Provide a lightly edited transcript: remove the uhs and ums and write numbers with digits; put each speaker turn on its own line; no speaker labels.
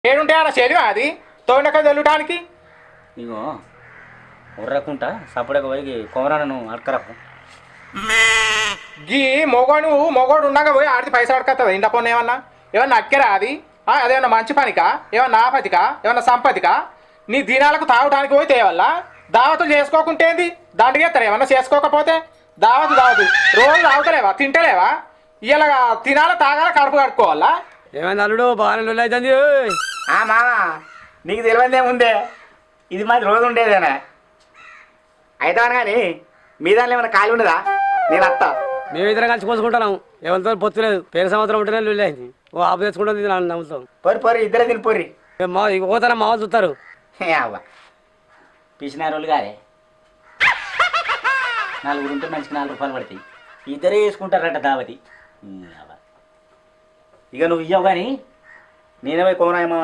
ఏడుంటే అన్న చెలివా అది తోండక తెల్లటానికి
ఇగో ఉర్రకుంటా సపడక పోయి కొమరాను అడకరకు
గీ మొగోడు ఉండగా పోయి ఆడితే పైసలు అడకత్తది ఇంట పొన్న ఏమన్నా అక్కెరా అది అదేమన్నా మంచి పనికా ఏమన్నా ఆపతికా ఏమన్నా సంపతికా నీ దినాలకు తాగడానికి పోయి తేవల్ల దావతులు చేసుకోకుంటేంది దండగా ఎత్తారు ఏమన్నా చేసుకోకపోతే దావతు రోజు తాగుతలేవా తింటలేవా ఇలా తినాల తాగాల కడుపు కడుక్కోవాలా
ఏమైంది అల్లుడు బాగానే లొల్లి అవుతుంది
మామ నీకు తెలియదేముందే ఇది మాది రోజు ఉండేదేనా అయితే కానీ మీ దానిలో ఏమైనా ఖాళీ ఉండదా నేను అత్త
మేమిద్దరం కలిసి పోసుకుంటున్నాం ఎవరితో పొత్తులేదు పేరు సంవత్సరం ఉంటేనే లొల్లి అయింది ఓ ఆపు తెచ్చుకుంటుంది నమ్ముతాం
పొరి ఇద్దరే తిని పొర్రి
మా పోతారా మావ చూస్తారు
అవ్వ పిసినారు వాళ్ళు కాదే నలుగురు ఉంటే మంచికి 4 రూపాయలు పడతాయి ఇద్దరే వేసుకుంటారట దావతి అవ్వ ఇక నువ్వు ఇవ్వవు కానీ నేనే పోయి కోమరాయమ్మ